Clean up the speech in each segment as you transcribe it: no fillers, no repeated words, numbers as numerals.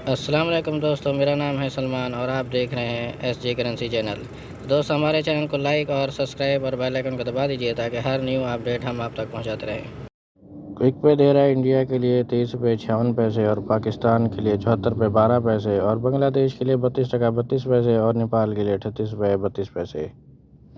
अस्सलाम वालेकुम दोस्तों, मेरा नाम है सलमान और आप देख रहे हैं एसजे करेंसी चैनल। दोस्त, हमारे चैनल को लाइक और सब्सक्राइब और बेल आइकन को दबा दीजिए ताकि हर न्यू अपडेट हम आप तक पहुंचाते रहें। क्विक पे दे रहा है इंडिया के लिए 23 रुपये 56 पैसे और पाकिस्तान के लिए 74 रुपये 12 पैसे और बांग्लादेश के लिए 32 टका 32 पैसे और नेपाल के लिए 38 रुपये 32 पैसे।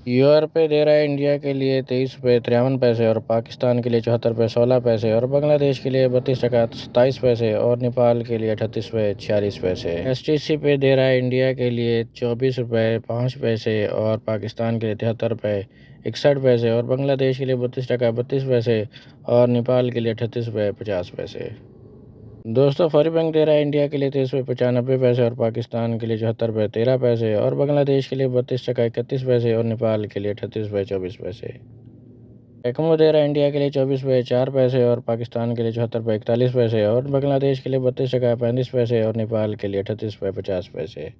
यूआर पे दे रहा है इंडिया के लिए 23 रुपये 53 पैसे और पाकिस्तान के लिए 74 रुपये 16 पैसे और बांग्लादेश के लिए 32 टका 27 पैसे और नेपाल के लिए 38 रुपये 46 पैसे। एसटीसी पे दे रहा है इंडिया के लिए 24 रुपये 5 पैसे और पाकिस्तान के लिए 73 रुपये 61 पैसे और बांग्लादेश के लिए 32 टका 32 पैसे और नेपाल के लिए 38 रुपये 50 पैसे। दोस्तों, फरी बैंक दे रहा है इंडिया के लिए 23 रुपये 95 पैसे और पाकिस्तान के लिए 74 रुपये 13 पैसे और बांग्लादेश के लिए 32 टका 31 पैसे और नेपाल के लिए 38 रुपये 24 पैसे। एकमो दे रहा है इंडिया के लिए 24 रुपये 4 पैसे और पाकिस्तान के लिए 74 रुपये 41 पैसे और बांग्लादेश के लिए 32 टका 35 पैसे और नेपाल के लिए 38 रुपये 50 पैसे।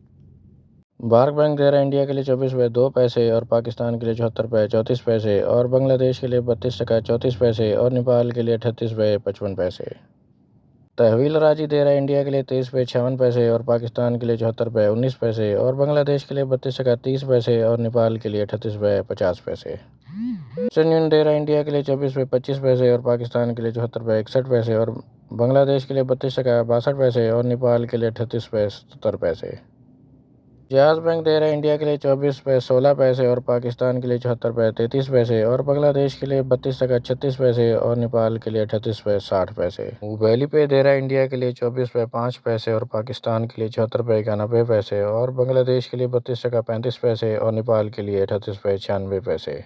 बार्क बैंक दे रहा है इंडिया के लिए 24 रुपये 2 पैसे और पाकिस्तान के लिए 74 रुपये 34 पैसे और बांग्लादेश के लिए 32 टका 34 पैसे और नेपाल के लिए 38 रुपये 55 पैसे। तहवील राजी दे रहा है इंडिया के लिए 23 रुपये 56 पैसे और पाकिस्तान के लिए 74 रुपये 19 पैसे और बांग्लादेश के लिए 32 टका 30 पैसे और नेपाल के लिए 38 रुपये 50 पैसे। वेस्टर्न यूनियन दे रहा है इंडिया के लिए 24 रुपये 25 पैसे और पाकिस्तान के लिए 74 रुपये 61 पैसे और बांग्लादेश के लिए 32 टका 62 पैसे और नेपाल के लिए 38 रुपये 70 पैसे। जहाज बैंक दे रहा है इंडिया के लिए 24 रुपये 16 पैसे और पाकिस्तान के लिए 74 रुपये 33 पैसे और बांग्लादेश के लिए 32 टका 36 पैसे और नेपाल के लिए 38 रुपये 60 पैसे। वैली पे दे रहा है इंडिया के लिए 24 रुपये 5 पैसे और पाकिस्तान के लिए 74 रुपये 91 पैसे और बांग्लादेश के लिए 32 टका 35 पैसे और नेपाल के लिए 38 रुपये 96 पैसे।